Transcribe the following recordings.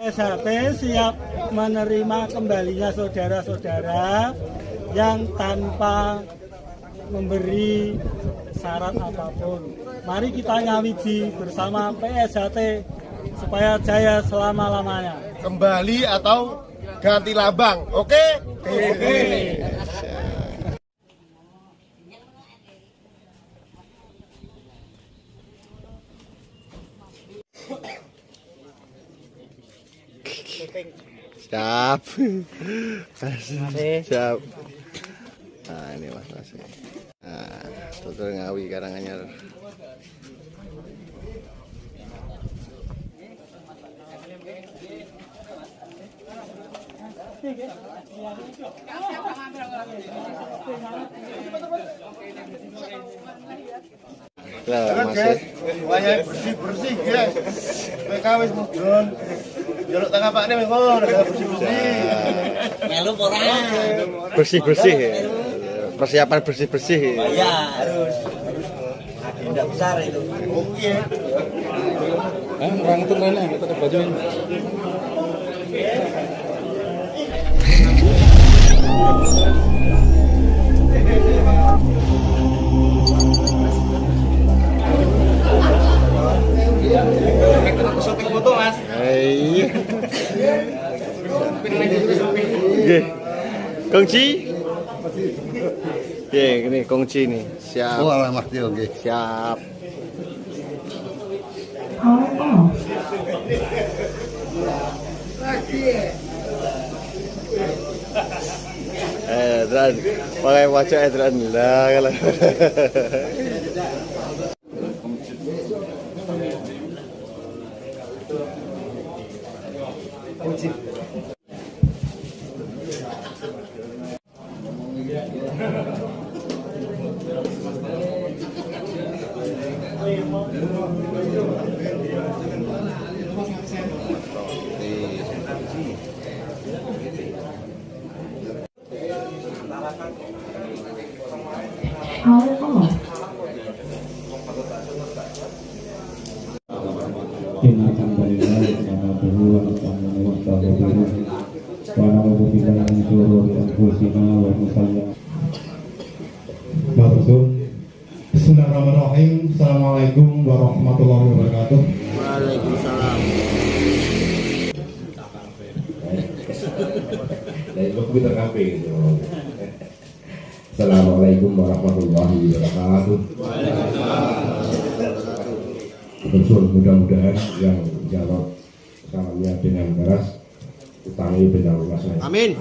SHT siap menerima kembalinya saudara-saudara yang tanpa memberi syarat apapun. Mari kita nyawiji bersama PSHT supaya jaya selama-lamanya. Kembali atau ganti lambang, oke? Oke. Siap. Siap. Nah, ini Mas. Nah, Tutur Ngawi Karanganyar. Masih wayah bersih-bersih guys. PKW mudun. Jaluk tengah Pak ini ngono, bersih-bersih. Melu ora. Bersih-bersih. Persiapan bersih-bersih. Ya, harus agenda besar itu. Oke. Orang itu mana? Kita ada baju ini. Syuting foto Mas. Iya. Nggih. Kongci. Nggih, ini kongci nih. Siap. Oh, alamat dia nggih. Siap. Dran, pakai wajah Dran lah kalau. Bismillahirrahmanirrahim. Assalamualaikum warahmatullahi wabarakatuh. Waalaikumsalam. Assalamualaikum warahmatullahi wabarakatuh. Bersyukur mudah-mudahan yang jawab salamnya dengan keras utangi benar mas. Amin.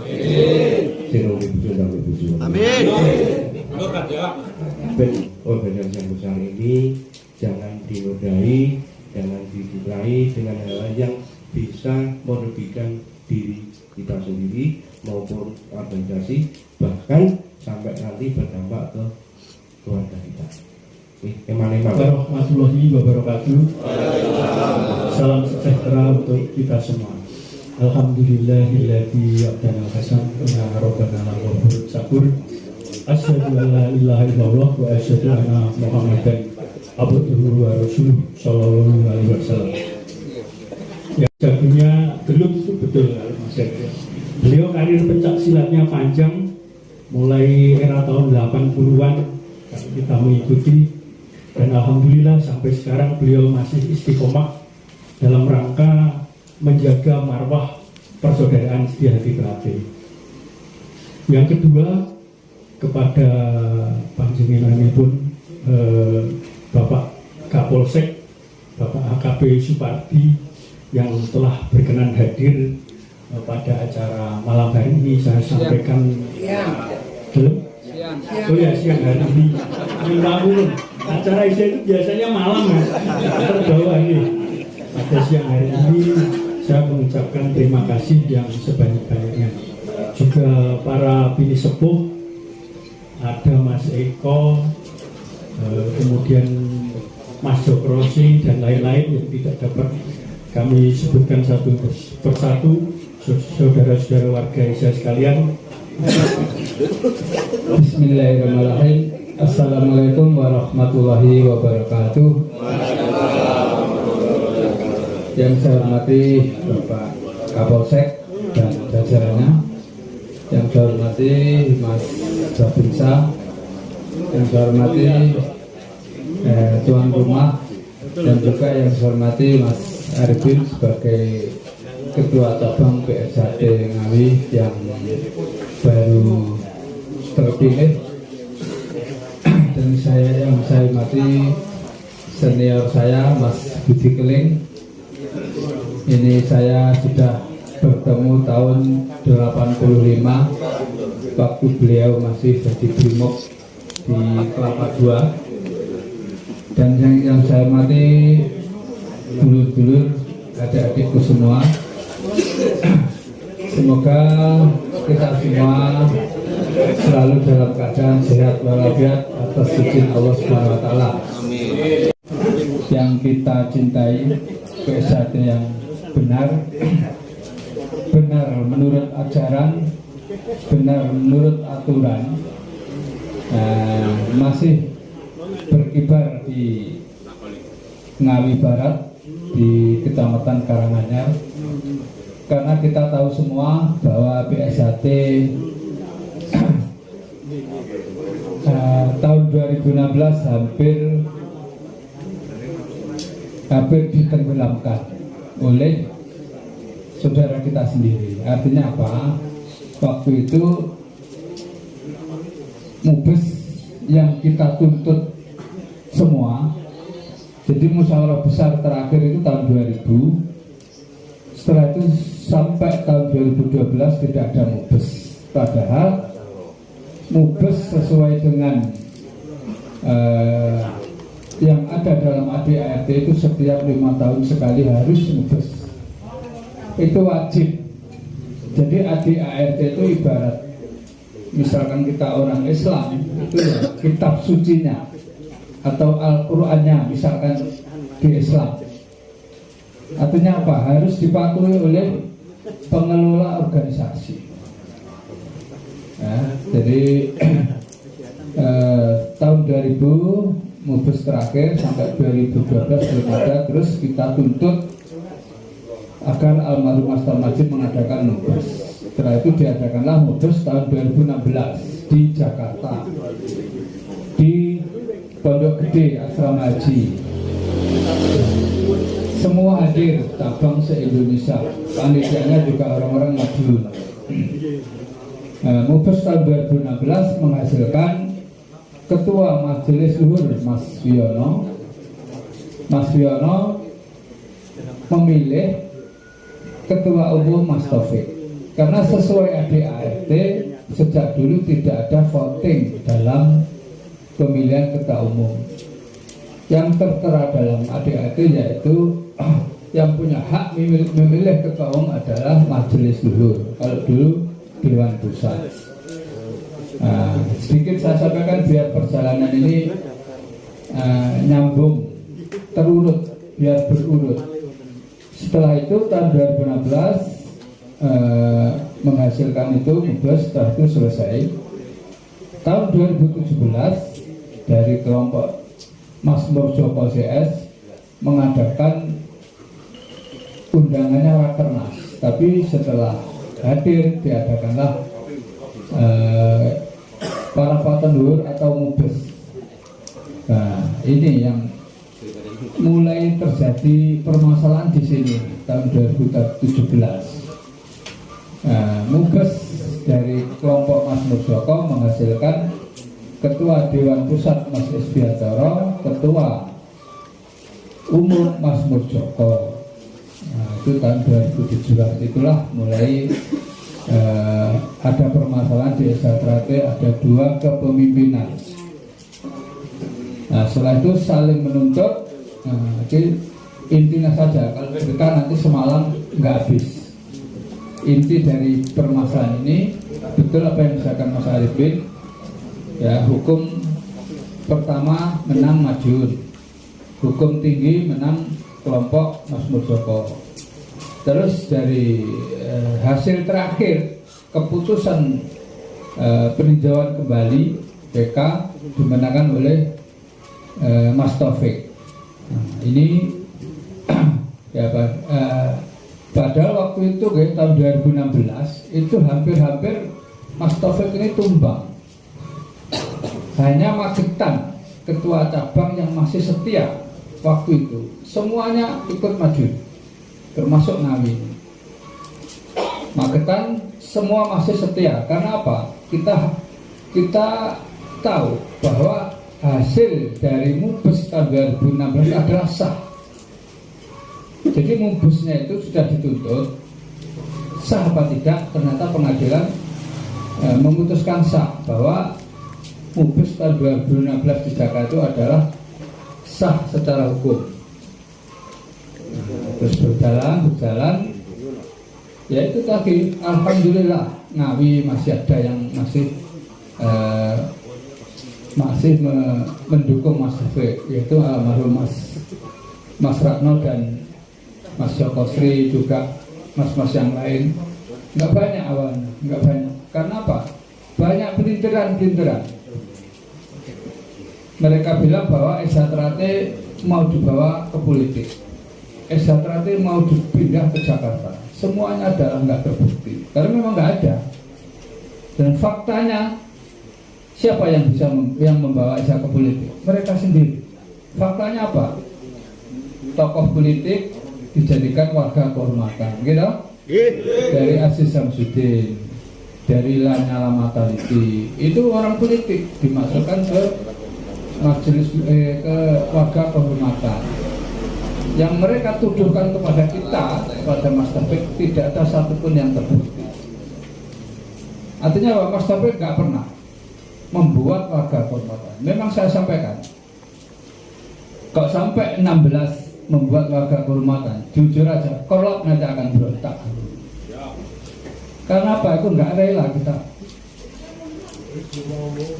Sinung dibujuk dan dibujuk. Amin. Organisasi yang besar ini jangan dinodai, jangan disukai dengan hal yang bisa merugikan diri kita sendiri maupun organisasi, bahkan sampai nanti berdampak ke keluarga kita. Warahmatullahi wabarakatuh. Salam sejahtera untuk kita semua. Alhamdulillahilladzi abdana hasan wa rabbana ghafur syakur. Asyhadu an la ilaha illallah wa asyhadu anna Muhammadan abduhu wa rasuluh sallallahu alaihi wasallam. Ya, jagonya gelut itu betul Mas Eko. Beliau karir pencak silatnya panjang, mulai era tahun 80-an kita mengikuti, dan alhamdulillah sampai sekarang beliau masih istiqomah dalam rangka menjaga marwah persaudaraan setia hati terakhir. Yang kedua, kepada panjenenganipun Bapak Kapolsek, Bapak AKP Supardi yang telah berkenan hadir pada acara malam hari ini, saya sampaikan siang hari ini. Minta ampun, acara itu biasanya malam ya, terbawah ini. Pada siang hari ini saya mengucapkan terima kasih yang sebanyak-banyaknya. Juga para bini sepuh, ada Mas Eko, kemudian Mas Jokrosi dan lain-lain yang tidak dapat kami sebutkan satu persatu, saudara-saudara warga Indonesia sekalian. Bismillahirrahmanirrahim. Assalamualaikum warahmatullahi wabarakatuh. Yang saya hormati Bapak Kapolsek dan jajarannya, yang saya hormati Mas Babinsa, yang saya hormati tuan rumah, dan juga yang saya hormati Mas Arifin sebagai Ketua Cabang PSHT Ngawi yang baru terpilih, dan yang saya hormati senior saya Mas Budi Keling. Ini saya sudah bertemu tahun 85 waktu beliau masih jadi Brimob di Kelapa II. Dan yang saya hormati dulur-dulur, adik-adikku semua, semoga kita semua selalu dalam keadaan sehat walafiat atas izin Allah Subhanahu wa taala. Yang kita cintai PSHT yang benar menurut ajaran, benar menurut aturan, masih berkibar di Ngawi Barat, di Kecamatan Karanganyar. Karena kita tahu semua bahwa PSHT tahun 2016 hampir ditenggelamkan oleh saudara kita sendiri. Artinya apa? Waktu itu Mubes yang kita tuntut semua, jadi musyawarah besar terakhir itu tahun 2000. Setelah itu sampai tahun 2012 tidak ada Mubes. Padahal Mubes sesuai dengan yang ada dalam ADART itu setiap 5 tahun sekali harus Mubes. Itu wajib. Jadi ADART itu ibarat misalkan kita orang Islam, itu ya kitab sucinya atau Al-Qur'annya misalkan di Islam. Artinya apa? Harus dipatuhi oleh pengelola organisasi. Ya, jadi tahun 2000 Mubes terakhir sampai 2012 belum ada. Terus kita tuntut agar almarhum Mas Tarmajid mengadakan Mubes. Setelah itu diadakanlah Mubes tahun 2016 di Jakarta, di Pondok Gede Asrama Haji. Semua hadir, cabang se-Indonesia, panitianya juga orang-orang Madiun. Mubes tahun 2016 menghasilkan Ketua Majelis Luhur Mas Wiono. Mas Wiono memilih Ketua Umum Mas Taufik. Karena sesuai ADART sejak dulu tidak ada voting dalam pemilihan Ketua Umum. Yang tertera dalam ADART yaitu yang punya hak memilih Ketua Umum adalah Majelis Luhur. Kalau dulu Dewan Pusat. Sedikit saya sampaikan biar perjalanan ini nyambung, terurut, biar berurut. Setelah itu tahun 2016 menghasilkan itu Mubes, setelah itu selesai. Tahun 2017 dari kelompok Masmur Joko CS mengadakan undangannya Rakernas, tapi setelah hadir diadakanlah para patendur atau Mubes. Nah, ini yang mulai terjadi permasalahan di sini tahun 2017. Mubes dari kelompok Mas Murdjoko menghasilkan Ketua Dewan Pusat Mas Esbiatoro, Ketua Umum Mas Murdjoko. Itu tahun 2017. Itulah mulai ada permasalahan di SHT, ada 2 kepemimpinan. Nah, setelah itu saling menuntut. Jadi intinya saja, kalau kita nanti semalam nggak habis. Inti dari permasalahan ini betul apa yang disampaikan Mas Arifin. Ya, hukum pertama menang Madiun, hukum tinggi menang kelompok Mas Murdjoko. Terus dari hasil terakhir keputusan peninjauan kembali PK dimenangkan oleh Mas Taufik. Nah, ini ya, Padahal waktu itu tahun 2016 itu hampir-hampir Mas Taufik ini tumbang. Hanya Magetan, ketua cabang yang masih setia waktu itu, semuanya ikut maju, termasuk Ngawi. Magetan semua masih setia. Karena apa? Kita tahu bahwa hasil dari Mubes tahun 2016 adalah sah. Jadi Mubesnya itu sudah dituntut, sah apa tidak, ternyata pengadilan memutuskan sah bahwa Mubes tahun 2016 di Jakarta itu adalah sah secara hukum. Terus berjalan, ya itu tadi, alhamdulillah Ngawi masih ada yang masih mendukung Mas Taufik, yaitu almarhum Mas Ratno dan Mas Joko Sri, juga mas-mas yang lain. Nggak banyak awalnya, nggak banyak. Karena apa? Banyak pelintiran. Mereka bilang bahwa Esatrate mau dibawa ke politik, Esatrate mau dipindah ke Jakarta. Semuanya adalah nggak terbukti, karena memang nggak ada. Dan faktanya, siapa yang bisa membawa Esa ke politik? Mereka sendiri. Faktanya apa? Tokoh politik dijadikan warga kehormatan, gitu? Dari Aziz Samsudin, dari Lanyala Mataliti, itu orang politik dimasukkan ke majelis ke warga kehormatan. Yang mereka tuduhkan kepada kita, kepada Mas Taufik, tidak ada satupun yang terbukti. Artinya bahwa Mas Taufik nggak pernah membuat warga kehormatan. Memang saya sampaikan, kalau sampai 16 membuat warga kehormatan, jujur aja, kolab nanti akan berontak. Karena apa? Itu nggak rela kita.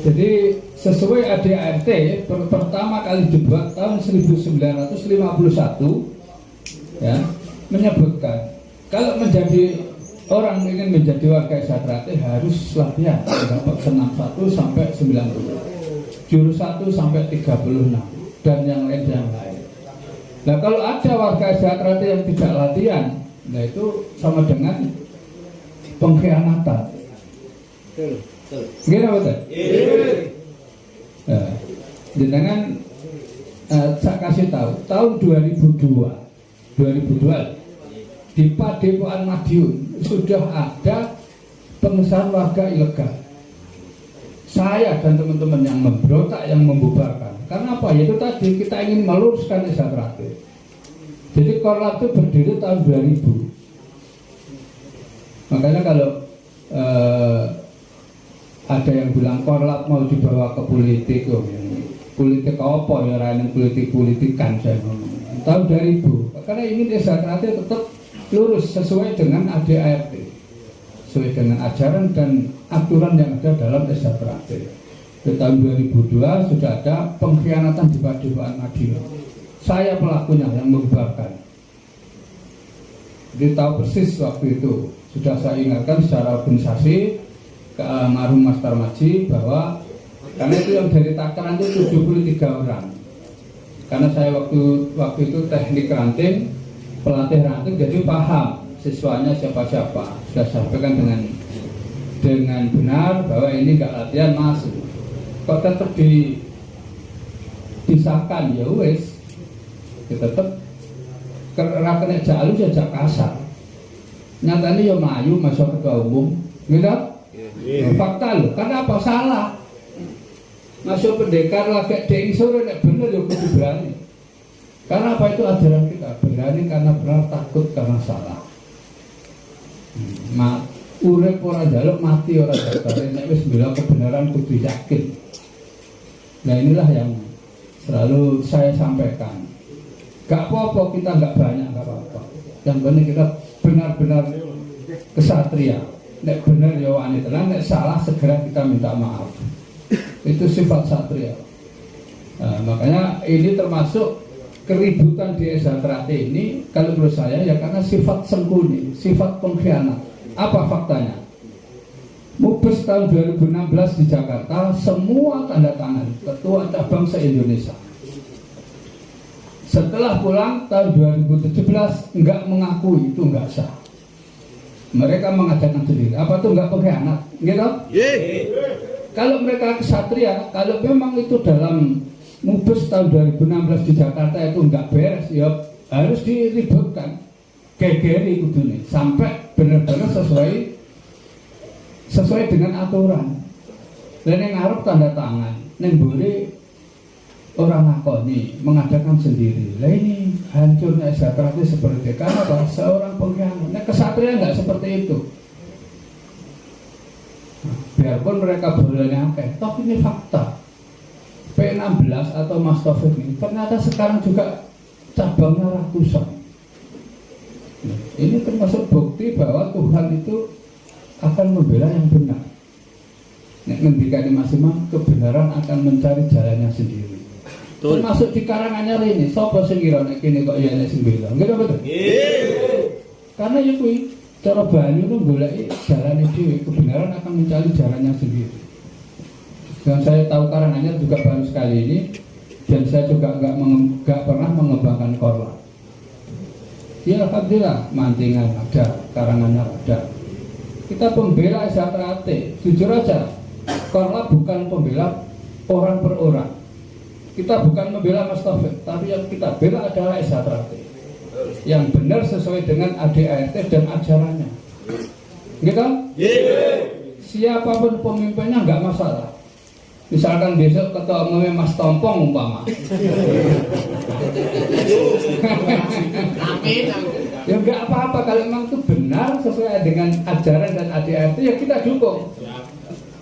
Jadi sesuai ADART pertama kali dibuat tahun 1951, ya, menyebutkan kalau menjadi orang ingin menjadi warga Esatrate harus latihan dapat senam 1 sampai 90, jurus 1 sampai 36, dan yang lain. Nah kalau ada warga Esatrate yang tidak latihan, nah itu sama dengan pengkhianatan. Gimana betul? Nah, dengan saya kasih tahu, tahun 2002 di Padepokan Madiun sudah ada pengesahan warga ilegal. Saya dan teman-teman yang memberontak, yang membubarkan. Karena apa? Yaitu tadi kita ingin meluruskan Esatrate. Jadi Korlap itu berdiri tahun 2000. Makanya kalau ada yang bilang Korlap mau dibawa ke politik, politik apa ya, rakyat politik-politikan saya ngomong. Tahun 2000. Karena ingin Esatrate tetap lurus sesuai dengan ADART, sesuai dengan ajaran dan aturan yang ada dalam Esatrate. Di tahun 2002 sudah ada pengkhianatan di Padepokan Madiun. Saya pelakunya yang membubarkan. Jadi tahu persis waktu itu. Sudah saya ingatkan secara organisasi ke almarhum Mas Tarmaji bahwa karena itu yang dari takaran itu 73 orang. Karena saya waktu itu teknik ranting, pelatih ranting, jadi paham siswanya siapa-siapa. Sudah sampaikan dengan benar bahwa ini nggak latihan masuk. Kok tetap disahkan, ya wes, tetap kena jalur saja kasar. Nyatanya ya maju masuk ketua umum, gitu? Fakta loh, karena apa? Salah. Masuk pendekar lagi ding sore, nek bener ya kudu berani. Karena apa? Itu ajaran kita, berani karena benar, takut karena salah. Urip ora njaluk, mati ora daftar. Nek wis bela kebenaran kudu yakin. Nah inilah yang selalu saya sampaikan. Gak apa-apa kita nggak banyak, gak apa-apa. Yang penting kita benar-benar kesatria. Nek benar ya wani tenan, nek salah segera kita minta maaf. Itu sifat satria. Nah, makanya ini termasuk keributan di Esatrate ini, kalau menurut saya ya karena sifat sengkuni, sifat pengkhianat. Apa faktanya? Mubes tahun 2016 di Jakarta semua tanda tangan ketua cabang se-Indonesia. Setelah pulang tahun 2017 nggak mengakui, itu nggak sah. Mereka mengadakan sendiri. Apa tuh nggak pengkhianat? Gitu? Kalau mereka kesatria, kalau memang itu dalam Mubes tahun 2016 di Jakarta itu nggak beres, ya harus diributkan, gegeri kudune, sampai benar-benar sesuai dengan aturan. Dan yang ngarep tanda tangan, yang boleh orang ngakoni mengadakan sendiri. Lah ini hancurnya sejahtera itu seperti karena apa? Seorang pengkhianat. Nah, kesatria nggak seperti itu. Biarpun mereka bolehnya toh ini fakta. P16 atau Mas Taufik ini ternyata sekarang juga cabangnya ratusan. Nah, ini termasuk bukti bahwa Tuhan itu akan membela yang benar. Nek ngendikane Mas Imam, kebenaran akan mencari jalannya sendiri. Termasuk di Karanganyar ini, sapa sing ngira nek kene kok ya nek sing bela. Nggih betul? Karena ya kuwi cara banyu itu goleki jalannya dhewe, kebenaran akan mencari jalannya sendiri. Dan saya tahu Karanganyar juga baru sekali ini, dan saya juga nggak pernah mengembangkan korla. Ya alhamdulillah, Mantingan ada, Karanganyar ada. Kita pembela SHTRAT, jujur aja, korla bukan pembela orang per orang. Kita bukan membela Mas Taufik, tapi yang kita bela adalah SHTRAT yang benar sesuai dengan ADART dan ajarannya. Gitu? Siapapun pemimpinnya nggak masalah. Misalkan besok ketua umumnya Mas Tompong umpama. Ya nggak apa-apa, kalau memang itu benar sesuai dengan ajaran dan ADART ya kita dukung.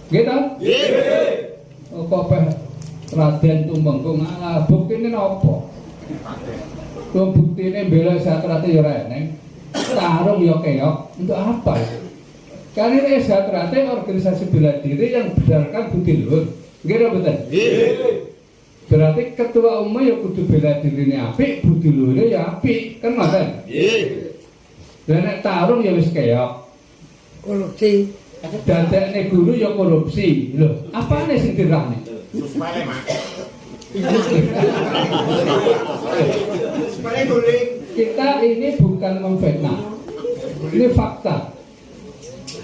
Gitu? Kok Raden Tumenggung bukti ini apa? Bukti ini bela SHTRAT ya reneng, tarung ya keok, untuk apa? Karena ini SHTRAT organisasi bela diri yang berdasarkan bukti luhur, gitu betul? Berarti ketua umum ya kudu bela diri ini apik, bukti luhurnya ya apik, kan makan? Dan nek tarung ya wis keok, korupsi. Dadekne guru ya korupsi, loh. Apane sing dirane? Kita ini bukan memfitnah, ini fakta.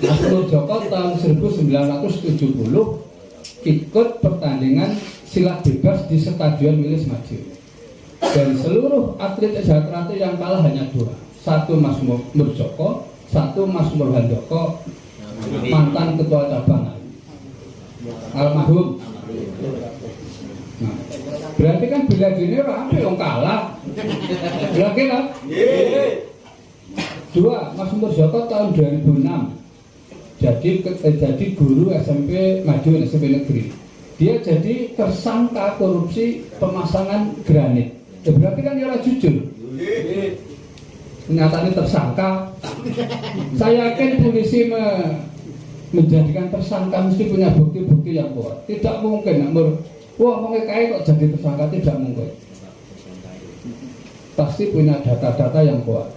Mas Joko tahun 1970 ikut pertandingan silat bebas di Stadion Wilis Madiun. Dan seluruh atlet SHTRAT yang kalah hanya dua, satu Mas Murjoko, satu Mas Murhandoko, mantan ketua cabang almarhum. Nah, berarti kan bila dini rapi yang kalah. Berarti kan? Dua, Mas Murjoko tahun 2006 jadi guru SMP Madiun, SMP Negeri. Dia jadi tersangka korupsi pemasangan granit. Ya berarti kan dia jujur. Nyatanya tersangka. Saya yakin polisi menjadikan tersangka mesti punya bukti-bukti yang kuat. Tidak mungkin wah mau kayak kok jadi tersangka, tidak mungkin. Pasti punya data-data yang kuat.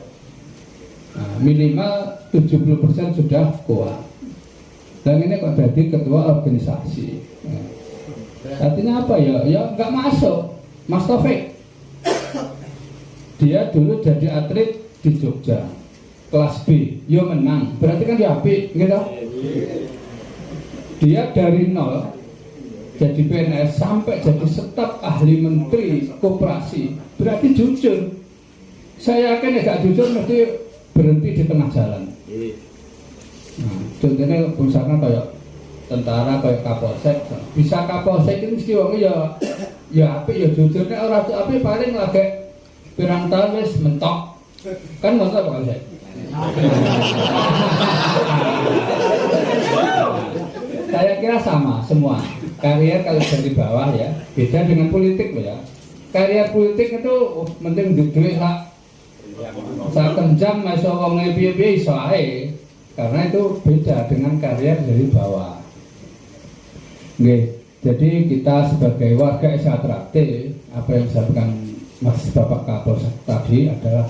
Nah, minimal 70% sudah kuat. Dan ini kok jadi ketua organisasi. Nah, artinya apa ya? Ya nggak masuk. Mas Taufik, dia dulu jadi atlet di Jogja, kelas B, yo menang. Berarti kan dia apik, gitu. Dia dari nol jadi PNS sampai jadi staf ahli menteri koperasi, berarti jujur. Saya yakin agak jujur mesti berhenti di tengah jalan. Nah, contohnya misalnya kayak tentara, kayak Kapolsek, bisa Kapolsek itu mesti wongnya ya apik ya jujur. Nek ora apik paling lagi pirang tahun wis mentok. Kan masa Kapolsek. Saya kira sama semua. Karier kalau dari bawah ya, beda dengan politik loh ya. Karier politik itu penting duit lah. Saya kenjam masuk wong piye-piye iso ae. Karena itu beda dengan karier dari bawah. Nggih, jadi kita sebagai warga SHTRAT, apa yang disampaikan Mas Bapak Kapolsek tadi adalah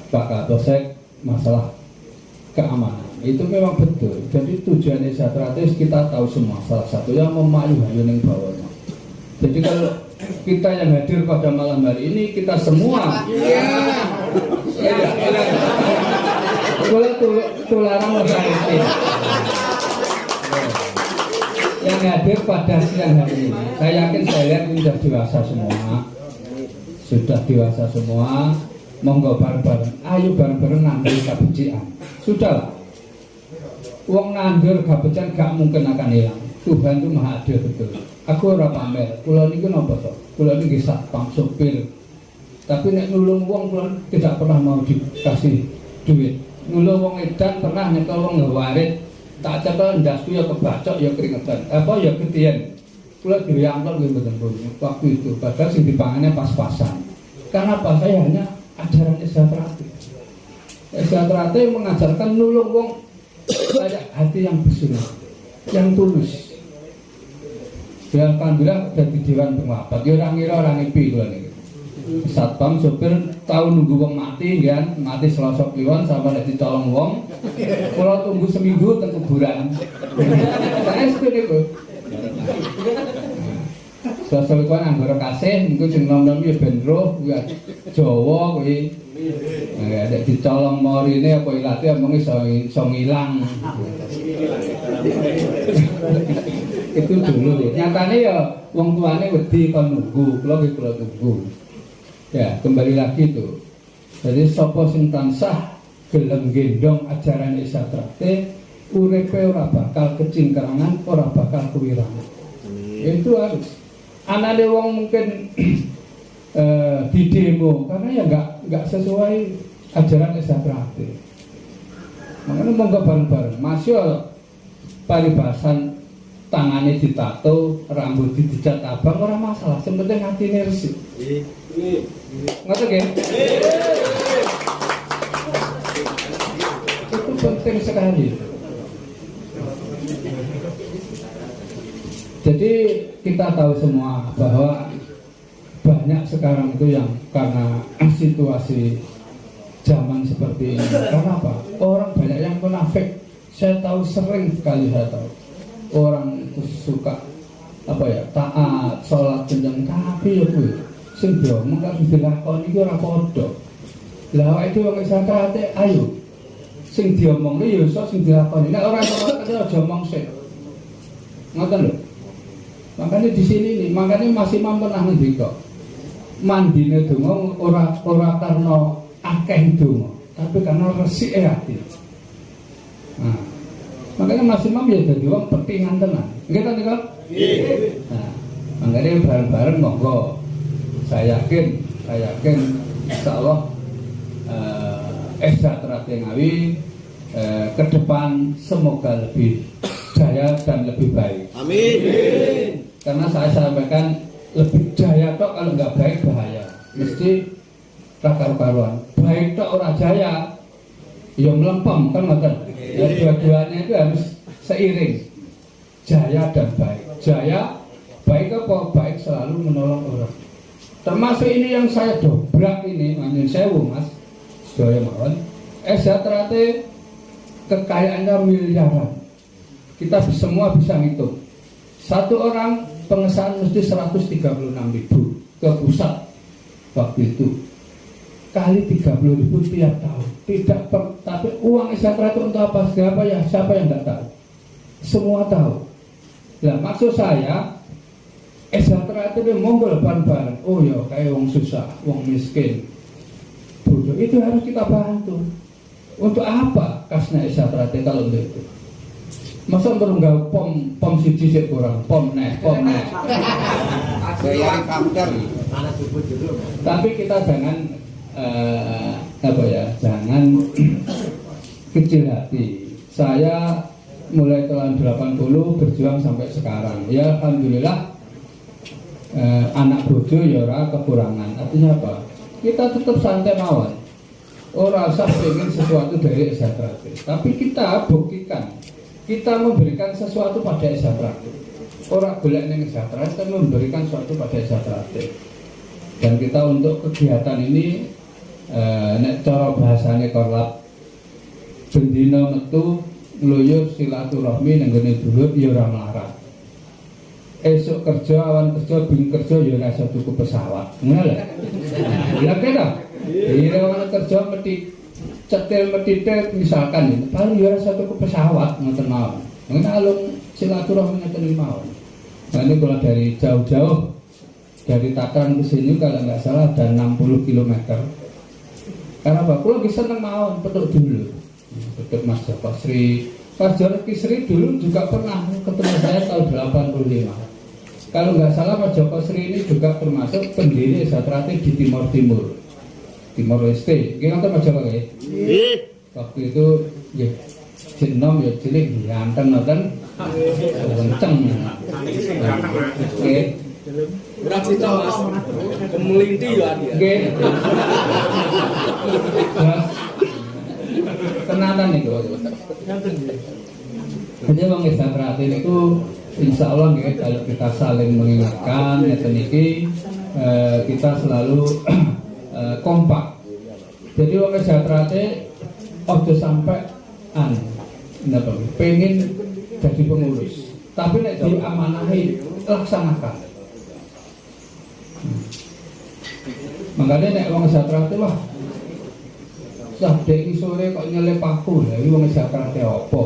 Pak Kapolsek masalah keamanan. Itu memang betul. Jadi tujuan SHTRAT kita tahu semua. Salah satunya memayu hayu ning bawahnya. Jadi kalau kita yang hadir pada malam hari ini, kita semua tularan organisasi yang hadir pada siang hari ini. Saya yakin, saya lihat ini sudah dewasa semua, monggo bareng-bareng, ayo bareng-bareng nandur kabecikan. Sudahlah, wong nandur kabecikan gak mungkin akan hilang. Tuhan itu maha adil betul. Aku ora pamer, kula niku napa to? Kula niki satpam sopir. Tapi nek nulung wong kula tidak pernah mau dikasih duit. Nulung wong edan pernah nyekel wong ngawarit, tak cekel ndasku ya kebacok ya keringetan. Apa ya ketian. Kula diriyangkon nggih mboten pun waktu itu. Padahal sing dipangannya pas-pasan. Karena apa? Saya hanya ajaran Esatrate. Esatrate mengajarkan nulung wong kayak hati yang bersih, yang tulus. Ya alhamdulillah dari Dewan Pengapat. Ya orang ngira orang ngipi kula niki. Satpam sopir tahu nunggu wong mati kan, mati Selasa Kliwon sampai nek ditolong wong. Kula tunggu seminggu teng kuburan. Saya seperti itu. Selasa Kliwon anggere kasih niku sing nom-nom ya ben roh kuwi Jawa kuwi. Nek dicolong morine apa ilate omong iso ngilang. Itu dulu. Nyatane ya wong tuane wedi kon nunggu, kula tunggu. Ya, kembali lagi itu. Jadi sapa sing tansah gelem gendong ajaran Esatrate, uripe ora bakal kecingkrangan, ora bakal kuwirangan. Itu harus. Anane wong mungkin di demo karena ya enggak sesuai ajaran Esatrate. Makanya monggo bareng-bareng. Masih paribasan tangannya ditato, rambut dicat abang, orang masalah. Yang penting hatinya resik. Ngerti kan? Itu penting sekali. Jadi kita tahu semua bahwa banyak sekarang itu yang karena situasi zaman seperti ini. Karena apa? Orang banyak yang munafik. Saya tahu sering sekali saya tahu. Orang itu suka apa ya, taat, sholat jenjang, tapi ya kuwi sing diomong kan dilakoni iki ora padha. Lah awake dhewe wong Esatrate ayo sing diomongne ya iso sing dilakoni. Nek ora iso aja omong sik. Ngoten lho. Makanya di sini nih, makanya masih mampu pernah ngendika. Mandine donga ora karena akeh donga, tapi karena resike ati. Nah, makanya Mas Imam ya jadi wong pentingan tenan. Nggih ta niku? Nggih. Nah, makanya bareng-bareng monggo. Saya yakin insyaallah Esatrate Ngawi ke depan semoga lebih jaya dan lebih baik. Amin. Karena saya sampaikan lebih jaya tok kalau nggak baik bahaya. Mesti karuan. Baik tok ora jaya, ya melempem kan ngoten. Ya, dua-duanya itu harus seiring, jaya dan baik. Jaya baik apa? Baik selalu menolong orang. Termasuk ini yang saya dobrak ini, manjen sewu mas, sedaya mawon. Esatrate kekayaannya miliaran. Kita semua bisa ngitung. Satu orang pengesahan mesti 136.000 ke pusat waktu itu. Kali 30.000 tiap tahun. Tapi uang Esatrate untuk apa? Siapa yang tidak tahu? Semua tahu. Nah, maksud saya Esatrate itu monggol bareng-bareng. Oh ya, kayak wong susah, wong miskin, bodoh. Itu harus kita bantu. Untuk apa kasnya Esatrate kalau begitu? Masa berunggah pom siji sik kurang, pom nek. Bayar counter. Tapi kita jangan jangan kecil hati. Saya mulai tahun 80 berjuang sampai sekarang. Ya alhamdulillah anak bojo ya ora kekurangan. Artinya apa? Kita tetap santai mawon. Ora usah pengen sesuatu dari Esatrate. Tapi kita buktikan kita memberikan sesuatu pada Esatrate. Orang golek ning Esatrate, kita memberikan sesuatu pada Esatrate. Dan kita untuk kegiatan ini nek cara bahasane korlap bendina metu ngluyur silaturahmi nang ngene dulur ya ora mlarat. esok kerja, awan kerja, bengi kerja ya ora iso tuku pesawat. Ngono lho. Lah kena. Iya awan kerja mesti cetil metitel misalkan ya, paling ya ora iso tuku pesawat ngoten mawon. Ngono alun silaturahmi ngoten mawon. Nah ini kalau dari jauh-jauh dari Takaran ke sini kalau nggak salah ada 60 km. Karena apa? Kalau bisa seneng mawon petuk dulu, petuk Mas Joko Sri. Mas Joko Sri dulu juga pernah ketemu saya tahun 85. Kalau nggak salah Mas Joko Sri ini juga termasuk pendiri Satrate di Timur Leste. Gimana Mas Joko ya? Waktu itu ya Jinom ya cilik ganteng nonton kenceng. Oke. Berat sih Mas. Kemelinti ya dia. Oke. Kenalan itu. Jadi Bang Satrate itu insya Allah ya, kalau kita saling mengingatkan kita selalu kompak. Jadi Bang Satrate ojo sampai pengen jadi pengurus, tapi nek diamanahi laksanakan. Makanya nek wong Satrate wah sadek sore kok nyelip aku lha iki wong Satrate apa?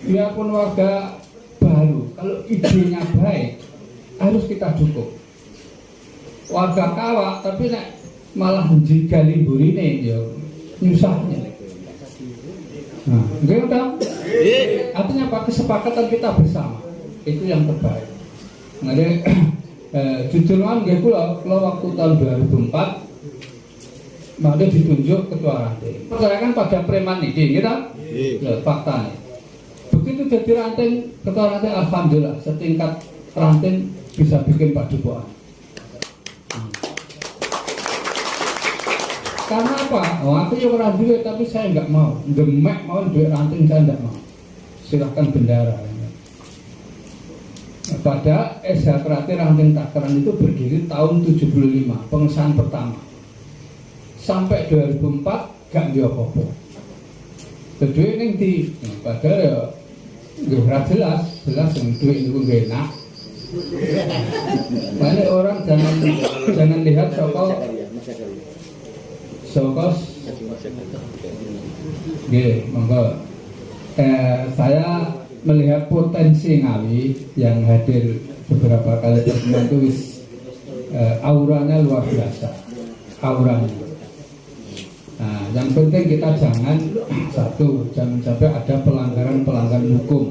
Biarpun warga baru, kalau idenya baik harus kita dukung. Warga kawak tapi nek malah njigali mburine ya nyusahnya. Nah, gitu kan? Artinya apa? Kesepakatan kita bersama itu yang terbaik. Nah, jujur kan, kalau waktu tahun 2004, maka ditunjuk ketua ranting. Percayakan pada preman ini, gitu? Ya, fakta nih. Begitu jadi ranting, ketua ranting, alhamdulillah setingkat ranting bisa bikin padukuhan. Karena apa? Oh, aku ya orang duit tapi saya nggak mau. Demek mau duit ranting saya nggak mau. Silahkan bendara. Pada Satrate Ranting Takaran itu berdiri tahun 75, pengesahan pertama. Sampai 2004 gak ada apa-apa. Duit ini di, padahal ya jelas yang duit itu gak enak. Banyak orang jangan lihat Sokos, monggo. Saya melihat potensi Ngawi yang hadir beberapa kali pertemuan itu auranya luar biasa, auranya. Nah, yang penting kita jangan sampai ada pelanggaran hukum.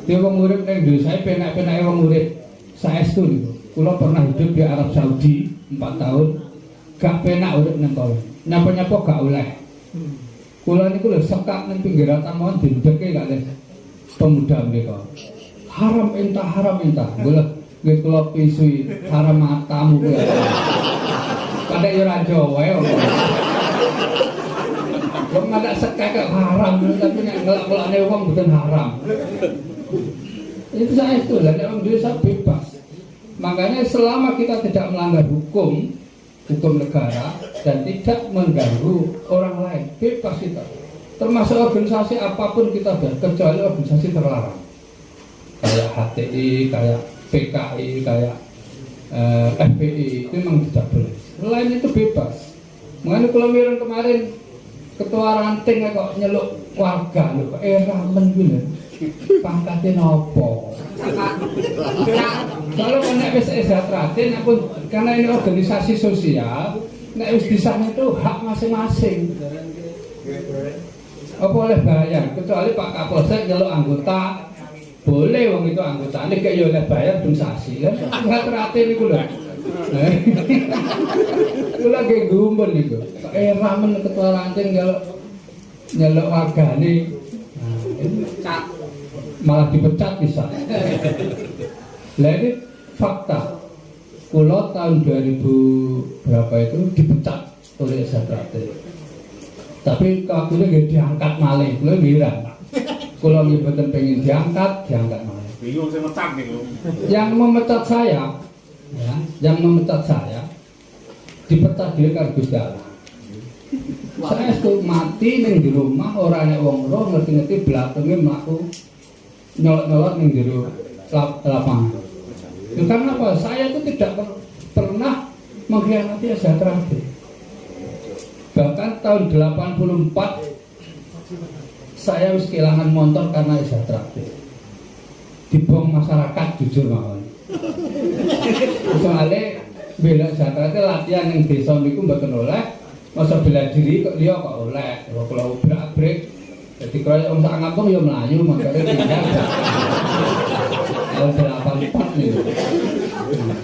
Dia wong murid neng dulu saya penak-penak wong murid saya itu. Kulo pernah hidup di Arab Saudi 4 tahun. Gak penak urip nang kono. Nyapa-nyapa gak oleh. Kula niku lho sekak nang pinggiran taman dindeke gak oleh pemuda mereka. Haram entah. Nggih kula pisui haram matamu kuwi. Kadek yo ra Jawa ya. Wong ada sekak haram tapi nek ngelak-ngelakne wong mboten haram. Itu saya itu lah nek wong dhewe bebas. Makanya selama kita tidak melanggar hukum negara dan tidak mengganggu orang lain, bebas kita. Termasuk organisasi apapun kita kecuali organisasi terlarang. Kayak HTI, kayak PKI, kayak FPI itu memang tidak boleh. Lain itu bebas. Mengenai kalau kemarin ketua ranting kok nyeluk warga lho, kok ramen gitu. Pangkatnya nopo. Kalau nek wis Satrate pun karena ini organisasi sosial, nek wis disana itu hak masing-masing. Apa boleh bayar? Kecuali Pak Kapolsek nyeluk anggota, boleh wong itu anggotane kayak yo oleh bayar dun sasi kan. Satrate niku lho. Kula ge gumun niku. Ramen ketua ranting nyeluk wargane. Malah dipecat bisa. Lah ini fakta. Kulo tahun 2000 berapa itu dipecat oleh Satrate. Tapi waktu itu nggak diangkat malih, kulo ngira. Kulo mboten pengen diangkat malih. Bingung saya mecat gitu. Yang memecat saya, dipecat dia karo Gusti Allah. Saya itu mati ning di rumah orang nek wong ora ngerti-ngerti belakangnya mlaku nyolot-nyolot ning jero lapangan. Itu karena apa? Saya itu tidak pernah mengkhianati SHTRAD. Bahkan tahun 84 saya harus kehilangan motor karena SHTRAD. Dibong masyarakat jujur mawon. Soalnya bela SHTRAD latihan yang desa niku mboten oleh, masa bela diri kok liya kok oleh. Kalau obrak-abrik jadi kalau orang tak ngampung ya melayu makanya tinggal. Tahun 84 nih.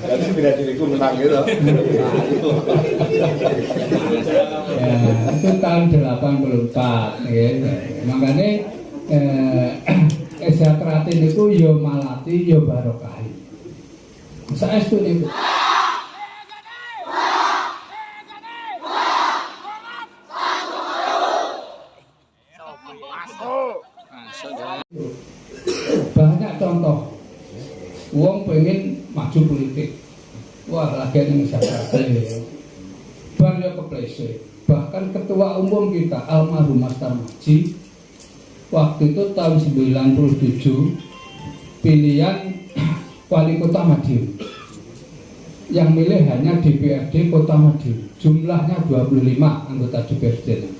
Jadi bela diriku menang gitu. Ya, itu tahun 84 ya. Makanya SHTRAD itu yo malati yo barokah. Saestu niku. Banyak contoh wong pengen maju politik, wah lagi yang SHTRAD bar ya keplese. Bahkan ketua umum kita almarhum Mas Tarmaji waktu itu tahun 97 pilihan wali kota Madiun, yang milih hanya DPRD Kota Madiun, jumlahnya 25 anggota DPRD,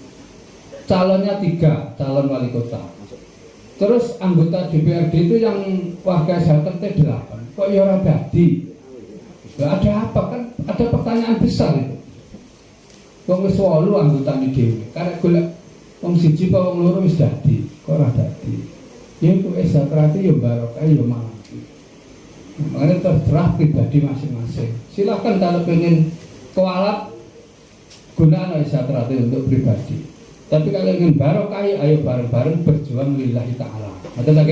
calonnya 3 calon wali kota. Terus anggota DPRD itu yang warga SHTRAD 8, kok ya ora dadi? Gak ada apa kan? Ada pertanyaan besar itu. Wong wis 8 anggotane dhewe, karek golek wong siji apa wong loro wis dadi, kok ora dadi. Ya iku SHTRAD ya barokah ya mangan. Makanya terserah pribadi masing-masing. Silahkan kalau pengen kualat gunakan SHTRAD untuk pribadi. Tapi kalau ingin barokah, ayo bareng-bareng berjuang lillahi ta'ala. Betul tak?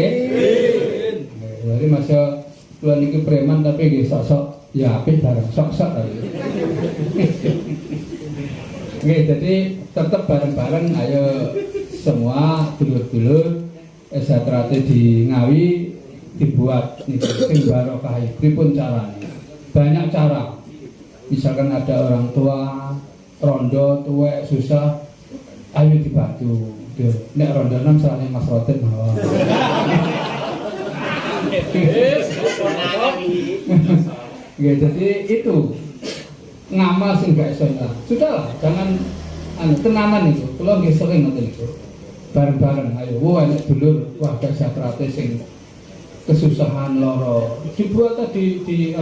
Jadi masa keluar niki preman tapi nggih sok-sok ya apik bareng sok-sok ayo. Oke, jadi tetap bareng-bareng ayo semua dulur-dulur SHTRAD di Ngawi dibuat nih sing barokah. Pripun caranya? Banyak cara. Misalkan ada orang tua rondo tuwek susah, ayo dibantu. Nek rondo 6 salahnya Mas Rotet mawon. Ya, jadi itu ngamal sing gak iso. Sudahlah, jangan tenanan itu. Kalau nggih sering ngoten niku. Bareng-bareng ayo enek dulur warga SHTRAD sing kesusahan loro dibuat tadi di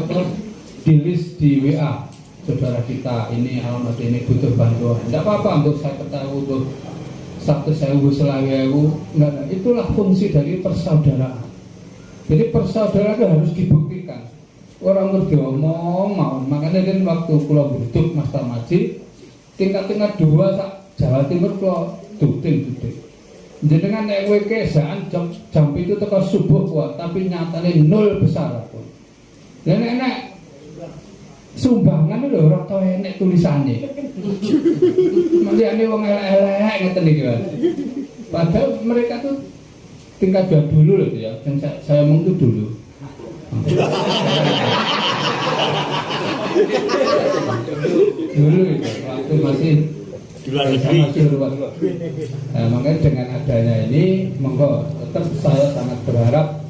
list di WA saudara kita ini alamat ini butuh bantuan, tidak apa-apa untuk 50.000 untuk 100.000 1.000 enggak, itulah fungsi dari persaudaraan. Jadi persaudaraan itu harus dibuktikan, orang ngerti omong mau. Makanya kan waktu Pulau Buduk Mas Tarmaji tingkat-tingkat 2 Jawa Timur Pulau Duting. Jenengan nek kowe kesaan jam itu teko subuh kuat, tapi nyatane 0 besar pun. Dan nek sumbangan lho ora tau enek tulisane. Maliane wong elek-elek ngeten iki, Mas. Padahal mereka tuh tingkat dulu loh ya. Dan saya ngomong itu dulu. Dulu itu waktu masih luar negeri. Nah, makanya dengan adanya ini, monggo tetap saya sangat berharap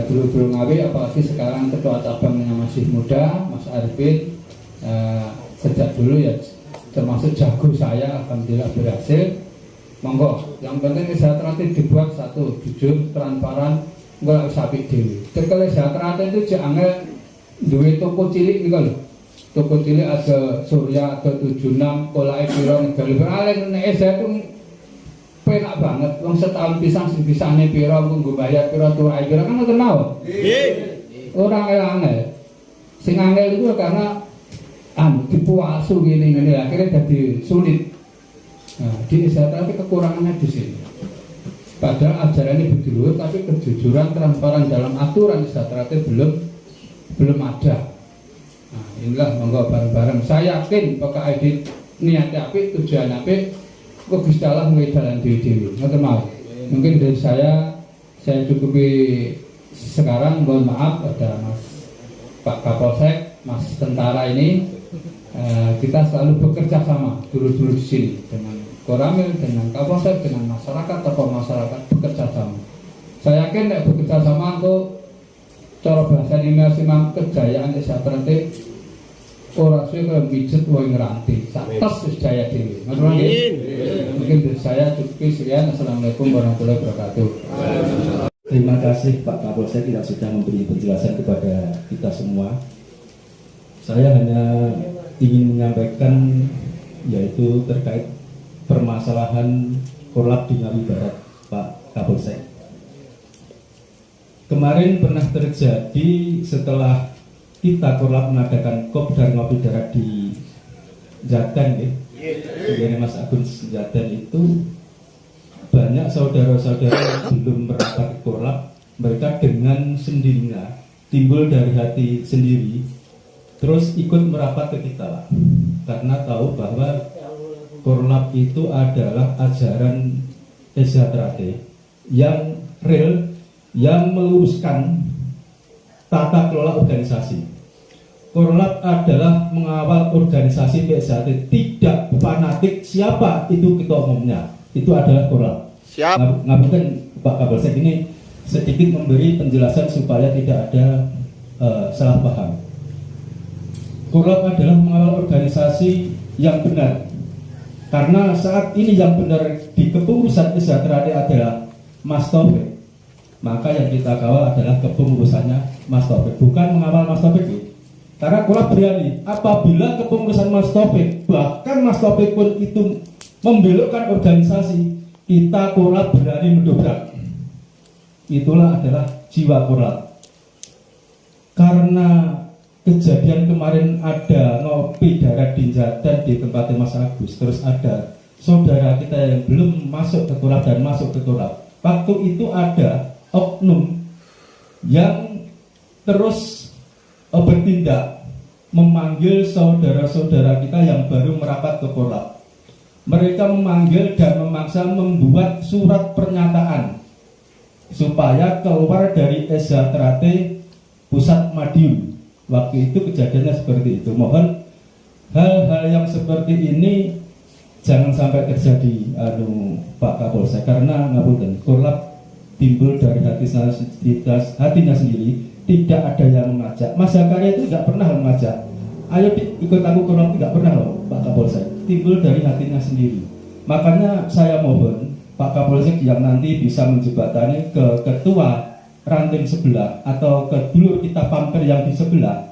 dulu Ngawi, apalagi sekarang ketua cabangnya masih muda, Mas Arifin, sejak dulu ya termasuk jago saya, alhamdulillah berhasil. Monggo, yang penting SHTRAD dibuat satu, jujur, transparan, nggak usah dewi. Kalau SHTRAD itu jangan duit toko cilik nih kalau. Toko cilik ada Surya, ada 76, kolai pirong, gali beralih, saya itu penak banget. Wong setahun pisang sing pisane pira, nggo bayar pira, tuai pira kan ngoten mawon. Orang angel. Sing angel itu karena dipuasu gini akhirnya jadi sulit. Nah, di SHTRAD kekurangannya di sini. Padahal ajaran ini betul, tapi kejujuran, transparan dalam aturan SHTRAD belum ada. Nah, inilah monggo bareng-bareng. Saya yakin Pak Aidit niatnya apik, tujuannya apik, kok Gusti Allah mulai dalan dewi-dewi. Ngoten mawon. Mungkin dari saya cukupi sekarang. Mohon maaf ada Mas Pak Kapolsek, Mas Tentara ini. Kita selalu bekerja sama dulu-dulu di sini dengan Koramil, dengan Kapolsek, dengan masyarakat, tokoh masyarakat bekerja sama. Saya yakin bekerja sama untuk cara bahasa ini memang kejayaan sejahtera ora suwe kaya mijet wong ngeranti sak tes wis jaya dhewe. Mungkin dari saya cukup sekian. Assalamualaikum warahmatullahi wabarakatuh. Terima kasih Pak Kapolsek yang sudah memberi penjelasan kepada kita semua. Saya hanya ingin menyampaikan yaitu terkait permasalahan korlap di Ngawi Barat, Pak Kapolsek. Kemarin pernah terjadi setelah kita korlap mengadakan kopdar ngopi darat di Jaten, ya, Mas Agun Jaten itu banyak saudara-saudara yang belum merapat korlap, mereka dengan sendirinya timbul dari hati sendiri, terus ikut merapat ke kita, Pak, karena tahu bahwa korlap itu adalah ajaran Esatrate yang real, yang meluruskan tata kelola organisasi. Korlap adalah mengawal organisasi PSHT, tidak fanatik siapa itu ketua umumnya. Itu adalah korlap. Siap. Ngapunten Pak Kapolsek, ini sedikit memberi penjelasan supaya tidak ada salah paham. Korlap adalah mengawal organisasi yang benar. Karena saat ini yang benar di kepengurusan PSHT adalah Mas Taufik, maka yang kita kawal adalah kepengurusannya Mas Taufik, bukan mengawal Mas Taufik. Karena korlap berani apabila kepengurusan Mas Taufik, bahkan Mas Taufik pun itu membelokkan organisasi, kita korlap berani mendobrak. Itulah adalah jiwa korlap. Karena kejadian kemarin ada ngopi darat di Jaten di tempatnya Mas Agus, terus ada saudara kita yang belum masuk ke korlap dan masuk ke korlap. Waktu itu ada oknum yang terus bertindak memanggil saudara-saudara kita yang baru merapat ke korlap. Mereka memanggil dan memaksa membuat surat pernyataan supaya keluar dari Esatrate Pusat Madiun. Waktu itu kejadiannya seperti itu. Mohon hal-hal yang seperti ini jangan sampai terjadi, Pak Kapolsek, karena ngapunten, korlap timbul dari hatinya sendiri. Tidak ada yang mengajak. Mas Zakaria itu tidak pernah mengajak. Ayo ikut aku korlap, tidak pernah loh Pak Kapolsek. Timbul dari hatinya sendiri. Makanya saya mohon Pak Kapolsek yang nanti bisa menjembatani ke ketua ranting sebelah atau ke dulur kita pamper yang di sebelah.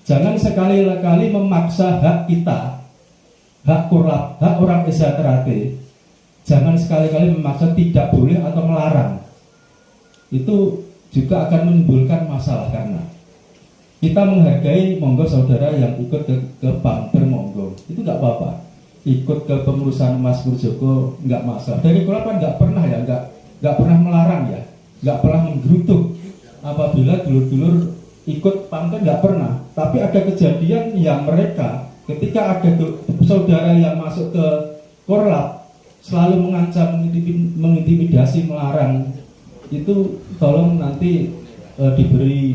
Jangan sekali-kali memaksa hak kita, hak korlap, hak orang Esatrate. Jangan sekali-kali memaksa tidak boleh atau melarang. Itu juga akan menimbulkan masalah, karena kita menghargai monggo saudara yang ikut ke pamper, monggo, itu nggak apa-apa. Ikut ke pengurusan Mas Purjoko nggak masalah. Dari korlap kan nggak pernah ya, nggak pernah melarang ya, nggak pernah menggerutuk apabila dulur-dulur ikut pamper, nggak pernah. Tapi ada kejadian yang mereka ketika ada saudara yang masuk ke korlap selalu mengancam, mengintimidasi, melarang. Itu tolong nanti diberi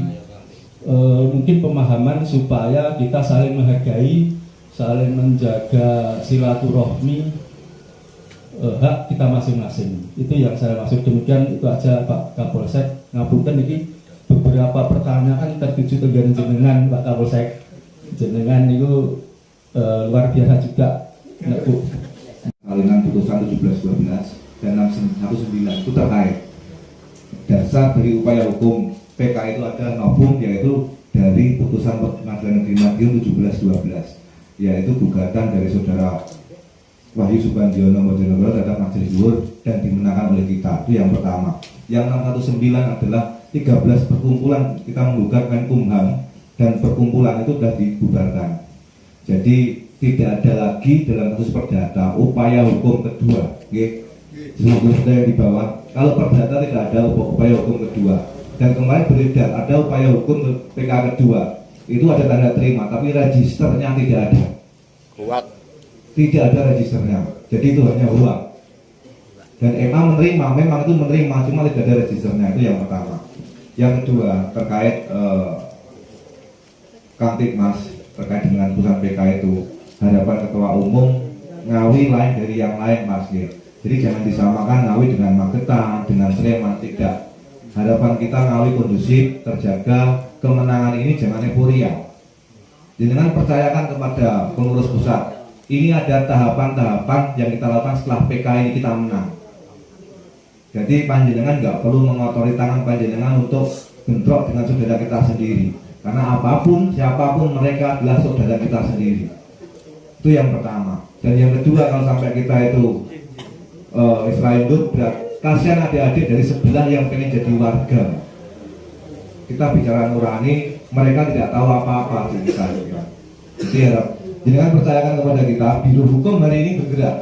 mungkin pemahaman supaya kita saling menghargai, saling menjaga silaturahmi, hak kita masing-masing. Itu yang saya maksud. Demikian itu aja Pak Kapolsek. Ngapunten ini beberapa pertanyaan tertuju ke jenengan Pak Kapolsek. Jenengan itu luar biasa juga. Salinan putusan 1712 dan 619 itu terkait dasar dari upaya hukum PK itu ada novum, yaitu dari putusan Pengadilan Negeri Madiun 1712, yaitu gugatan dari saudara Wahyu Subandiono Bojonegoro terhadap Majelis Dhuwur dan dimenangkan oleh kita. Itu yang pertama. Yang 619 adalah 13 perkumpulan kita menggugat Menkumham dan perkumpulan itu sudah dibubarkan. Jadi tidak ada lagi dalam kasus perdata upaya hukum kedua. Sudah di bawah. Kalau perdata tidak ada upaya hukum kedua. Dan kemarin beredar ada upaya hukum PK kedua. Itu ada tanda terima, tapi registernya tidak ada. Kuat. Tidak ada registernya. Jadi itu hanya uang. Dan MA menerima, memang itu menerima, cuma tidak ada registernya. Itu yang pertama. Yang kedua terkait Kamtibmas terkait dengan putusan PK itu, harapan ketua umum Ngawi lain dari yang lain, Mas. Jadi jangan disamakan Ngawi dengan Magetan, dengan Sleman, tidak. Harapan kita Ngawi kondusif, terjaga, kemenangan ini jangan euforia. Dengan percayakan kepada pengurus pusat, ini ada tahapan-tahapan yang kita lakukan setelah PK ini kita menang. Jadi panjenengan nggak perlu mengotori tangan panjenengan untuk bentrok dengan saudara kita sendiri. Karena apapun, siapapun mereka adalah saudara kita sendiri. Itu yang pertama. Dan yang kedua, kalau sampai kita itu Israel hidup, kasihan adik-adik dari sebelah yang pengen jadi warga. Kita bicara nurani, mereka tidak tahu apa-apa di kita. Jadi harap jangan percayakan kepada kita, biro hukum hari ini bergerak.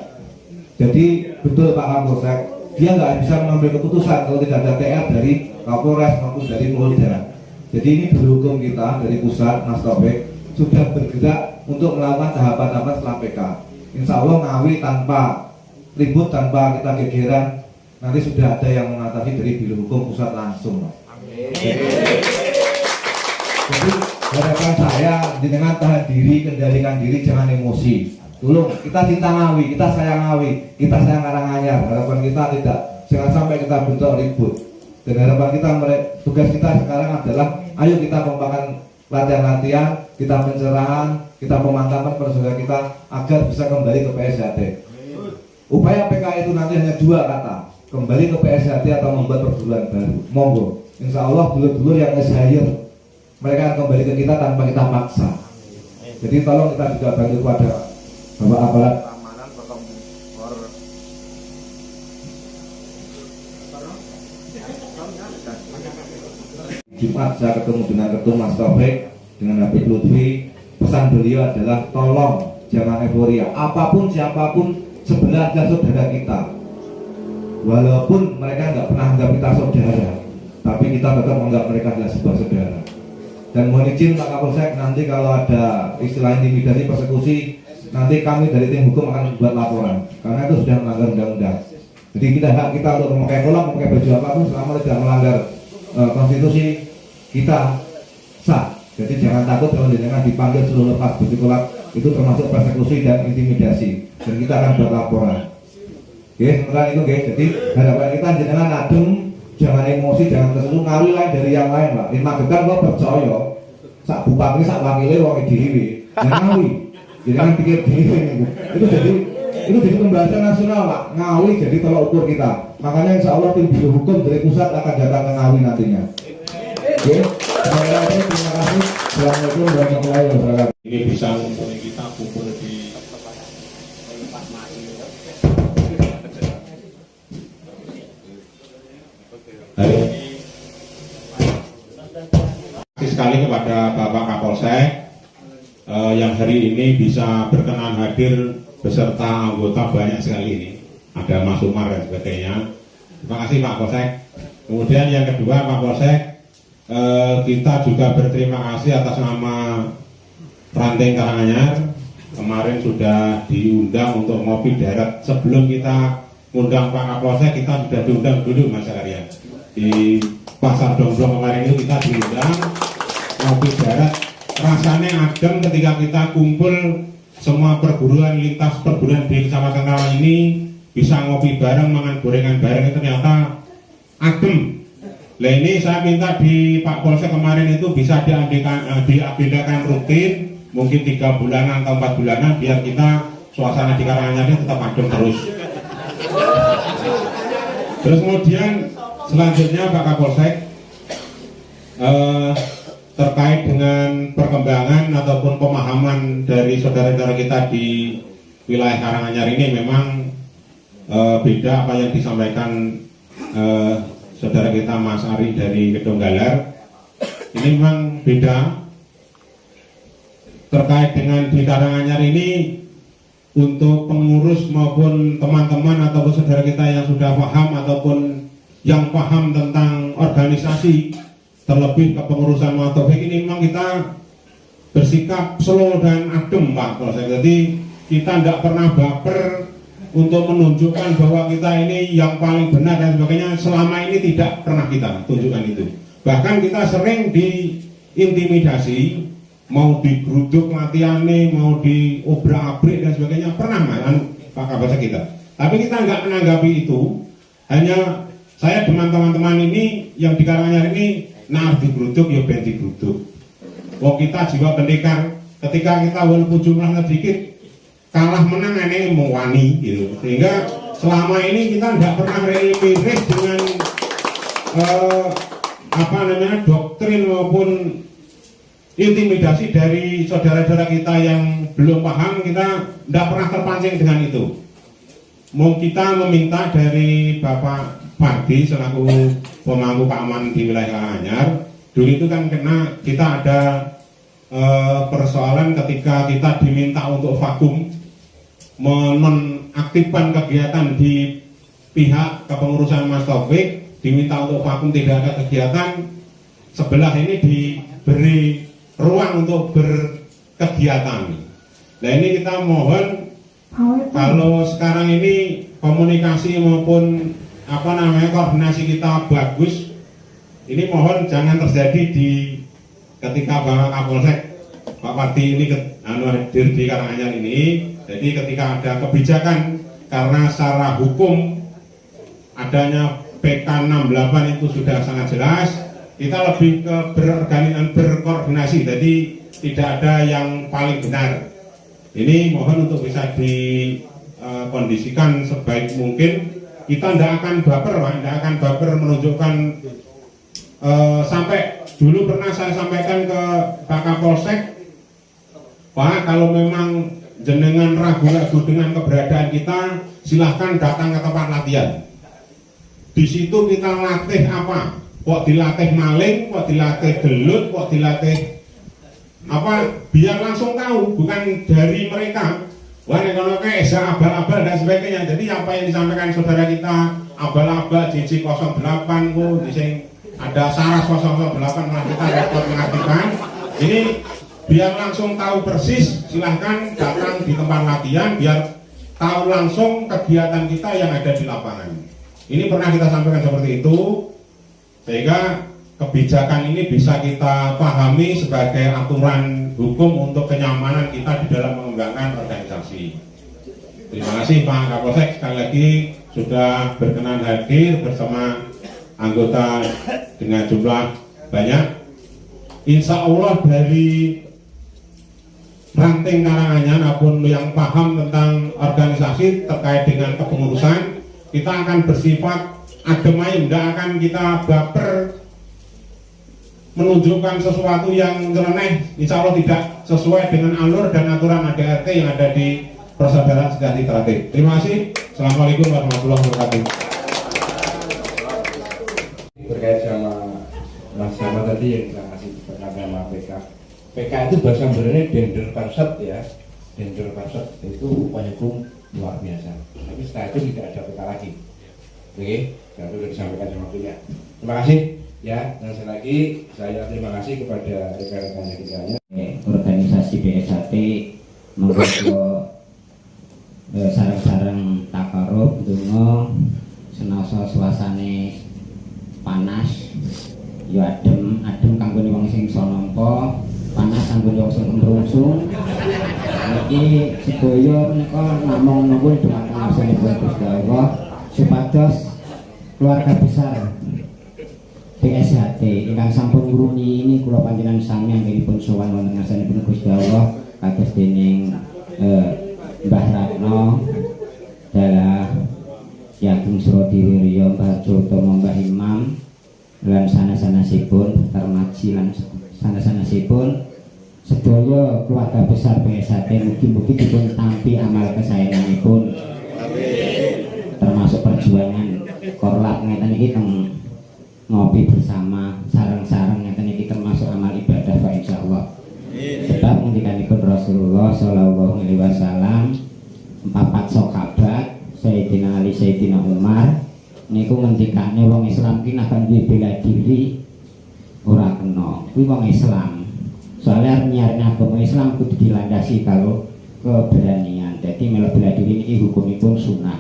Jadi betul Pak Kapolsek, dia nggak bisa mengambil keputusan kalau tidak ada TR dari Kapolres maupun dari Polda. Jadi ini biro hukum kita dari pusat, Mas Taufik, sudah bergerak untuk melakukan tahapan-tahapan setelah PK. Insya Allah Ngawi tanpa ribut, tanpa kita gegeran, nanti sudah ada yang mengatasi dari biro hukum pusat langsung. Jadi harapan saya dengan tahan diri, kendalikan diri, jangan emosi. Tolong, kita cinta Ngawi, kita sayang Ngawi, kita sayang Karanganyar. Harapan kita tidak, jangan sampai kita bentrok ribut. Dan harapan kita, tugas kita sekarang adalah, ayo kita kembangkan latihan-latihan, kita pencerahan, kita pemantapan pada saudara kita agar bisa kembali ke PSHT. Upaya PK itu nanti hanya dua kata, kembali ke PSHT atau membuat perguruan baru. Monggo, insya Allah dulur-dulur yang hire, mereka akan kembali ke kita tanpa kita paksa. Jadi tolong kita juga bantu kepada Bapak aparat keamanan, Jumat saya ketemu dengan Ketum Mas Taufik, dengan Habib Lutfi. Pesan beliau adalah tolong jangan euforia. Apapun siapapun sebelah adalah saudara kita. Walaupun mereka nggak pernah anggap kita saudara, tapi kita tetap menganggap mereka adalah sebuah saudara. Dan mohon izin Pak Kapolsek, nanti kalau ada istilah intimidasi, persekusi, nanti kami dari tim hukum akan membuat laporan, karena itu sudah melanggar undang-undang. Jadi kita hak kita untuk memakai kolak, memakai baju apapun selama tidak melanggar konstitusi kita sah. Jadi jangan takut kalau jangan dipanggil suruh lepas baju kolak, itu termasuk persekusi dan intimidasi. Dan kita akan buat laporan. Oke, sementara itu guys. Jadi harapan kita jangan adem, jangan emosi, jangan tersusun. Ngawi lain dari yang lain Pak. Lima Getan gua percaya sak bupati sak wakilnya wong dhewe. Ngawi. Jangan pikir dhewe itu jadi pembahasan nasional Pak. Ngawi jadi tolak ukur kita. Makanya insya Allah tim biro hukum dari pusat akan datang ke Ngawi nantinya. Oke, terima kasih. Assalamualaikum warahmatullahi wabarakatuh. Ini bisa ngumpulin kita kumpul di hari ini. Sekali kepada Bapak Kapolsek yang hari ini bisa berkenan hadir beserta anggota banyak sekali ini. Ada Mas Umar dan sebagainya. Terima kasih Pak Polsek. Kemudian yang kedua Pak Polsek, kita juga berterima kasih atas nama Ranting Karanganyar. Kemarin sudah diundang untuk ngopi darat. Sebelum kita undang Pak Kapolsek, kita sudah diundang dulu Mas Karya. Di Pasar Dongdong kemarin itu kita diundang ngopi darat. Rasanya adem ketika kita kumpul semua perguruan lintas perguruan di Kecamatan Karawang ini bisa ngopi bareng, makan gorengan bareng, itu ternyata adem. Nah ini saya minta di Pak Polsek kemarin itu bisa diagendakan rutin, mungkin 3 bulanan atau 4 bulanan, biar kita suasana di Karanganyar tetap adem terus. Terus kemudian selanjutnya Pak Kapolsek, terkait dengan perkembangan ataupun pemahaman dari saudara-saudara kita di wilayah Karanganyar ini memang beda apa yang disampaikan saudara kita Mas Ari dari Kedonggalar. Ini memang beda terkait dengan di Karanganyar ini. Untuk pengurus maupun teman-teman ataupun saudara kita yang sudah paham ataupun yang paham tentang organisasi, terlebih kepengurusan Mas Taufik, ini memang kita bersikap slow dan adem Pak Polsek. Jadi kita tidak pernah baper untuk menunjukkan bahwa kita ini yang paling benar dan sebagainya. Selama ini tidak pernah kita tunjukkan itu. Bahkan kita sering diintimidasi, mau digeruduk latihannya, mau diobrak-abrik dan sebagainya, pernah Pak Kapolsek kita. Tapi kita nggak menanggapi itu, hanya saya dengan teman-teman ini yang di Karanganyar ini nah digeruduk ya ben digeruduk. Wong kita jiwa pendekar, ketika kita walaupun jumlahnya sedikit kalah menang ini mewani gitu. Sehingga selama ini kita tidak pernah mirip dengan doktrin maupun intimidasi dari saudara-saudara kita yang belum paham. Kita tidak pernah terpancing dengan itu. Mau kita meminta dari Bapak Pardi selaku pemangku keamanan di wilayah Karanganyar, dulu itu kan karena kita ada persoalan ketika kita diminta untuk vakum, menonaktifkan kegiatan di pihak kepengurusan Mas Taufik, diminta untuk vakum, tidak ada kegiatan. Sebelah ini diberi ruang untuk berkegiatan. Nah ini kita mohon kalau sekarang ini komunikasi maupun koordinasi kita bagus, ini mohon jangan terjadi di ketika Bapak Kapolsek Pak Pardi ini hadir di Karanganyar ini. Jadi ketika ada kebijakan, karena secara hukum adanya PK 68 itu sudah sangat jelas, kita lebih ke berkoordinasi, jadi tidak ada yang paling benar. Ini mohon untuk bisa dikondisikan sebaik mungkin. Kita tidak akan baper, Pak, tidak akan baper menunjukkan sampai dulu pernah saya sampaikan ke Pak Kapolsek, Pak, kalau memang jenengan ragu-ragu dengan keberadaan kita, silahkan datang ke tempat latihan. Di situ kita latih apa? Kok dilatih maling, kok dilatih gelut, kok dilatih apa? Biar langsung tahu, bukan dari mereka. Wah, kalau kayak abal-abal dan sebagainya. Jadi apa yang disampaikan saudara kita abal-abal JJ 08 di sini ada Saras 008 malah kita repot mengaktifkan. Ini biar langsung tahu persis, silahkan datang di tempat latihan biar tahu langsung kegiatan kita yang ada di lapangan. Ini pernah kita sampaikan seperti itu, sehingga kebijakan ini bisa kita pahami sebagai aturan hukum untuk kenyamanan kita di dalam mengembangkan organisasi. Terima kasih Pak Kapolsek sekali lagi sudah berkenan hadir bersama anggota dengan jumlah banyak. Insya Allah dari ranting Karanganyar maupun yang paham tentang organisasi terkait dengan kepengurusan, kita akan bersifat adem aja, tidak akan kita baper menunjukkan sesuatu yang nyeleneh. Insya Allah tidak sesuai dengan alur dan aturan ADRT yang ada di persaudaraan sejati tertib. Terima kasih. Assalamualaikum warahmatullahi wabarakatuh. Terkait sama tadi yang kita kasih nama PK. PK itu bahasa Indonesia dender parset ya. Dender parset itu upaya hukum luar biasa. Tapi setelah itu tidak ada PK lagi. Oke, itu sudah disampaikan sama Buya. Terima kasih. Ya, dan sekali lagi saya terima kasih kepada rekan-rekan yang kiranya. Organisasi BSHT membuat sarang-sarang takarub, dungo, senasa suasane panas, yo adem kanggone wong sing iso nampa, panas kanggone wong sing rumsung. Iki sedaya menika namung nuwun dhumateng asmanipun Gusti Allah supados keluarga besar BSHT ingkang sampun nguruni ini kula panjenengan sami anggenipun sowan wonten ngarsanipun Gusti Allah kados dening Mbah Ratno dalah Ki Ageng Suradiwirya, Mbah Jotomo, Mbah Imam lan sanes-sanesipun Tarmaji lan sanes-sanesipun sedaya keluarga besar BSHT mugi-mugi dipun tampi amal kesayanganipun. Termasuk perjuangan korlap ngeten iki teng ngopi bersama sarang-sarang ngeten iki termasuk amal ibadah Pak insyaallah. Sebab ngendikanipun Rasulullah sallallahu alaihi wasallam 4 sahabat Sayyidina Ali, Sayyidina Umar niku ngendikane wong Islam ki nek duwe bela diri ora kena. Kuwi wong Islam. Soalnya nyarane agama Islam kudu dilandasi kalau keberanian. Jadi melu bela diri niki hukumipun sunnah.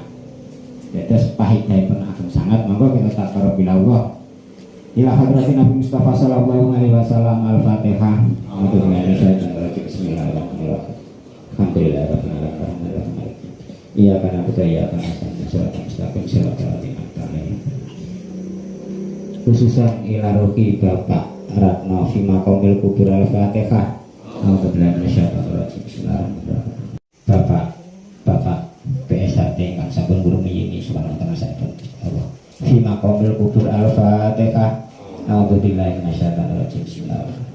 Dados pahidahipun ageng sangat, monggo kita takarub ila Allah. Ila hadratin Nabi Mustafa sallallahu alaihi wasallam. Al-Fatihah. Bismillahirrahmanirrahim. Alhamdulillahirabbil alamin. Iya karena budaya karena surat mustaqim siratal ladzina an'amta alaihim khususan ila roki Bapak Ratno Fima Komil Kubur Al-Fatihah. Bismillahirrahmanirrahim. Bapak PSHT kan sampun guru ini subhanahu wa ta'ala Allah. Fima Komil Kubur Al-Fatihah. Alhamdulillah minasyaitonirrajim. Bismillahirrahmanirrahim.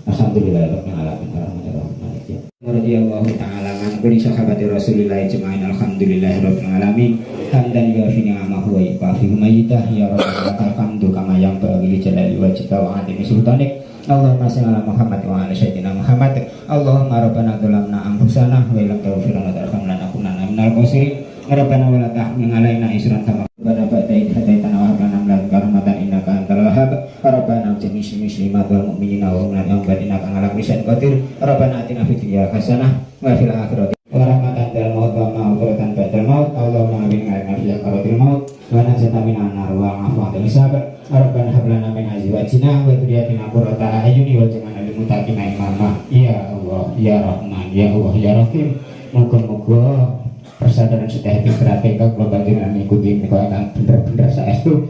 Alhamdulillahirabbil alamin arrahmanirrahim maliki radhiyallahu ta'ala an kulli sahabati Rasulillah ajma'in alhamdulillahirabbil alamin hamdan yuafi ni'amahu wa yukafi mayyitah ya rabbana lakal hamdu kama yanbaghi li jalali wajhika wa 'azimi sultanik Allahumma shalli ala Muhammad wa ala sayyidina Muhammad Allahumma rabbana dzalamna anfusana wa illam taghfir lana tarhamna lanakunanna minal khasirin rabbana wa la tahmil 'alaina isran kama rabbana ba'da hadaitana wa hab lana min ladunka rahmatan innaka antal wahhab rabbana jami muslimat wal mu'minina wa mu'minat innaka ala kulli syai'in qadir rabbana atina fid dunya hasanah wa fil akhirati wa rahmatan dal maut wa ma'firatan ba'dal maut Allahumma amin ala nabiyyi qaratil maut wa najata minan nar wa afa hisab rabbana hab lana min azwajina wa dhurriyyatina qurrata a'yuni waj'alna lil muttaqina imama ya Allah ya Rahman ya Allah ya Rahim muga-muga persadaran sedaya diperhatikan kalau bagian mengikuti kalau benar-benar saestu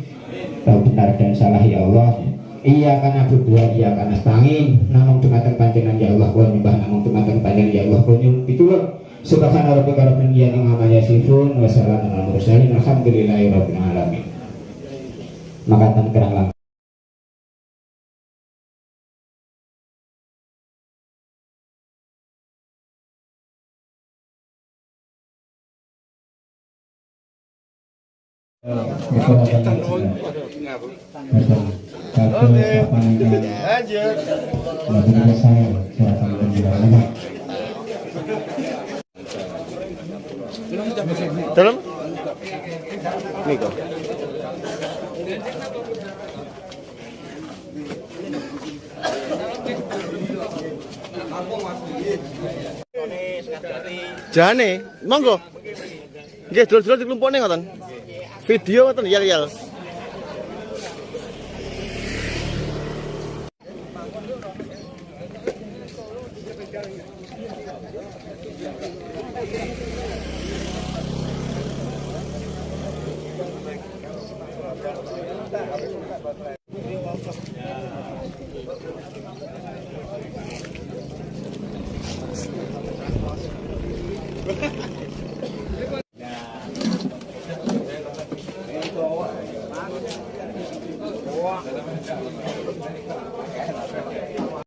benar dan salah ya Allah. Iya karena berdua, iya karena nasta'in. Namung dumateng panjenengan ya Allah, wa nyembah namung dumateng panjenengan ya Allah. Kunyun pitulung. Subhana rabbika rabbil izzati amma yasifun wa salamun alal mursalin. Alhamdulillahirabbil alamin. Makatan kerang lang. Dalam? Niko. Jane, monggo. Nggih, dol-dol diklumpukne ngoten. Video ngoten yel-yel.